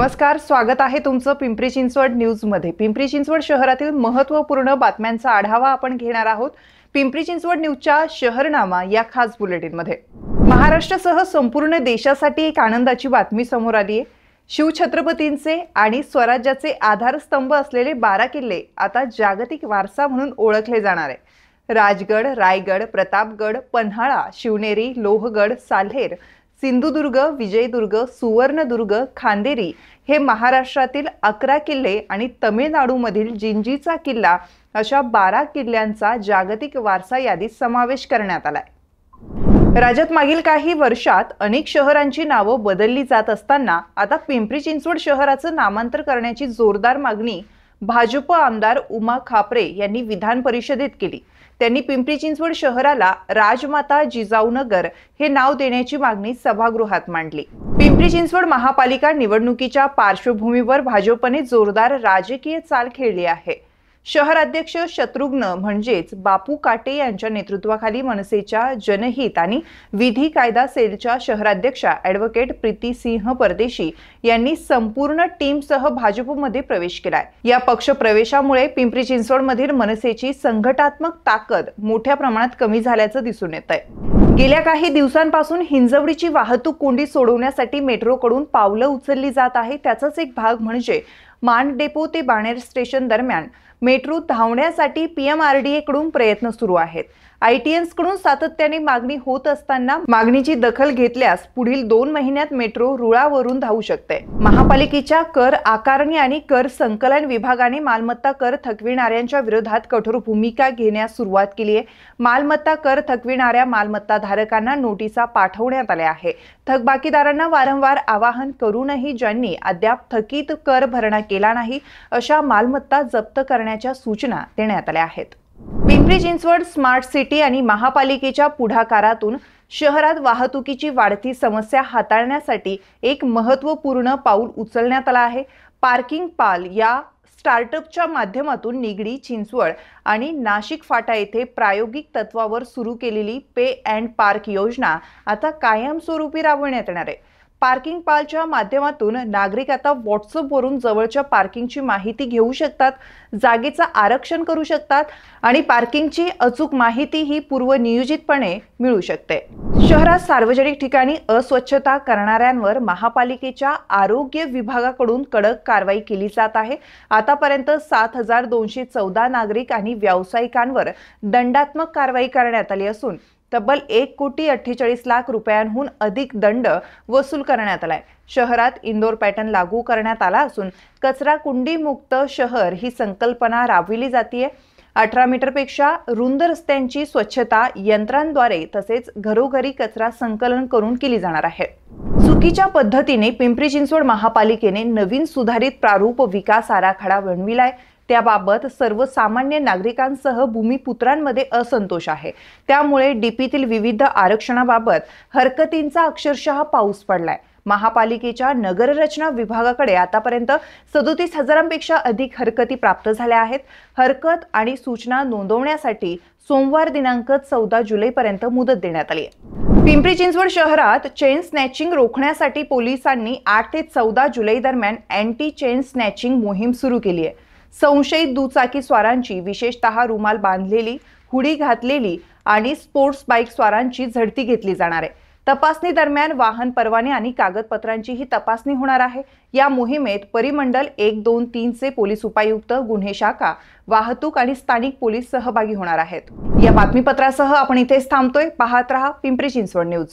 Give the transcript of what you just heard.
नमस्कार, स्वागत आहे तुमचं पिंपरी चिंचवड न्यूज मध्ये। पिंपरी चिंचवड शहरातील महत्त्वपूर्ण बातम्यांचा आढावा आपण घेणार आहोत पिंपरी चिंचवड न्यूजच्या शहरनामा या खास बुलेटिन मध्ये। महाराष्ट्रासह संपूर्ण देशासाठी एक आनंदाची बातमी समोर आली आहे। शिवछत्रपतींचे आणि स्वराज्याचे आधारस्तंभ असलेले 12 किल्ले आता जागतिक वारसा म्हणून ओळखले जाणार आहे। राजगड, रायगड, प्रतापगड, पन्हाळा, शिवनेरी, लोहगड, साल्हेर, सिंधुदुर्ग, विजयदुर्ग, सुवर्णदुर्ग, खांदेरी हे महाराष्ट्रातील 11 किल्ले आणि तमिळनाडूमधील जिंजीचा किल्ला अशा 12 किल्ल्यांचा जागतिक वारसा यादीत समावेश करण्यात आलाय। राज्यात मागील काही वर्षात अनेक शहरांची नावं बदलली जात असताना आता पिंपरी चिंचवड शहराचं नामांतर करण्याची जोरदार मागणी भाजप आमदार उमा खापरे यांनी विधान परिषदेत केली। त्यांनी पिंपरी चिंचवड शहराला राजमाता जिजाऊनगर हे नाव देण्याची मागणी सभागृहात मांडली। पिंपरी चिंचवड महापालिका निवडणुकीच्या पार्श्वभूमीवर भाजपने जोरदार राजकीय चाल खेळली आहे। शहराध्यक्ष शत्रुघ्न म्हणजेच बापू काटे यांच्या नेतृत्वाखाली मनसेच्या जनहित आणि विधी कायदा सेलच्या शहराध्यक्षा ॲडव्होकेट प्रीती सिंह परदेशी यांनी संपूर्ण टीमसह भाजपमध्ये प्रवेश केलाय। या पक्ष प्रवेशामुळे पिंपरी चिंचवडमधील मनसेची संघटनात्मक ताकद मोठ्या प्रमाणात कमी झाल्याचं दिसून येत आहे। गेल्या काही दिवसांपासून हिंजवडीची वाहतूक कोंडी सोडवण्यासाठी मेट्रोकडून पावलं उचलली जात आहे। त्याचाच एक भाग म्हणजे मान डेपो ते बाणेर स्टेशन दरम्यान मेट्रो धावण्यासाठी पीएमआरडीए कडून प्रयत्न सुरू आहेत। आयटीएन्स कडून सातत्याने मागणी होत असताना मागणीची दखल घेतल्यास पुढील 2 महिन्यात मेट्रो रुळावरून धावू शकते। महापालिकेच्या कर आकारणी आणि कर संकलन विभागाने मालमत्ता कर थकविणाऱ्यांच्या विरोधात कठोर भूमिका घेण्यास सुरुवात केली आहे। मालमत्ता कर थकविणाऱ्या मालमत्ताधारकांना नोटिसा पाठवण्यात आल्या आहे। थकबाकीदारांना वारंवार आवाहन करूनही ज्यांनी अद्याप थकीत कर भरणा केला नाही अशा मालमत्ता जप्त करण्याच्या सूचना देण्यात आल्या आहेत। पिंपरी चिंचवड स्मार्ट सिटी आणि महापालिकेच्या पुढाकारातून शहरात वाहतुकीची वाढती समस्या हाताळण्यासाठी एक महत्त्वपूर्ण पाऊल उचलण्यात आलं आहे। पार्किंग पाल या स्टार्टअपच्या माध्यमातून निगडी, चिंचवड आणि नाशिक फाटा येथे प्रायोगिक तत्वावर सुरू केलेली पे अँड पार्क योजना आता कायमस्वरूपी राबवण्यात येणार आहे। पार्किंग पालच्या माध्यमातून नागरिक आता व्हॉट्सअपवरून जवळच्या पार्किंगची माहिती घेऊ शकतात, जागेचं आरक्षण करू शकतात आणि पार्किंगची अचूक माहिती ही पूर्वनियोजितपणे मिळू शकते। शहरात सार्वजनिक ठिकाणी अस्वच्छता करणाऱ्यांवर महापालिकेच्या आरोग्य विभागाकडून कडक कारवाई केली जात आहे। आतापर्यंत 7214 नागरिक आणि व्यावसायिकांवर दंडात्मक कारवाई करण्यात आली असून तब्बल 1,48,00,00,000 रुपयांहून अधिक दंड वसूल करण्यात आलाय। शहरात इंदोर पॅटर्न लागू करण्यात आला असून कचरा कुंडी मुक्त शहर ही संकल्पना राबविली जाते। 18 मीटरपेक्षा रुंद रस्त्यांची स्वच्छता यंत्रांद्वारे तसेच घरोघरी कचरा संकलन करून केली जाणार आहे। चुकीच्या पद्धतीने पिंपरी चिंचवड महापालिकेने नवीन सुधारित प्रारूप विकास आराखडा बनविलाय। त्याबाबत सर्वसामान्य नागरिकांसह भूमिपुत्रांमध्ये असंतोष आहे। त्यामुळे डीपीतील विविध आरक्षणाबाबत हरकतींचा अक्षरशः पाऊस पडलाय। महापालिकेच्या नगररचना विभागाकडे आतापर्यंत 37,000पेक्षा अधिक हरकती प्राप्त झाल्या आहेत। हरकत आणि सूचना नोंदवण्यासाठी सोमवार दिनांक 14 जुलैपर्यंत मुदत देण्यात आली आहे। पिंपरी चिंचवड शहरात चेन स्नॅचिंग रोखण्यासाठी पोलिसांनी 8 ते 14 जुलै दरम्यान अँटी चेन स्नॅचिंग मोहीम सुरू केली आहे। संशयित दुचाकी स्वारांची, विशेषतः रुमाल बांधलेली, हुडी घातलेली आणि स्पोर्ट्स बाईक स्वारांची झडती घेतली जाणार आहे। तपासणी दरम्यान वाहन परवाने आणि कागदपत्रांची ही तपासणी होणार आहे। या मोहिमेत परिमंडल 1, 2, 3 चे पोलीस उपायुक्त, गुन्हे शाखा, वाहतूक आणि स्थानिक पोलीस सहभागी होणार आहेत। या बातमीपत्रासह आपण इथेच थांबतोय। पाहत रहा पिंपरी चिंचवड न्यूज।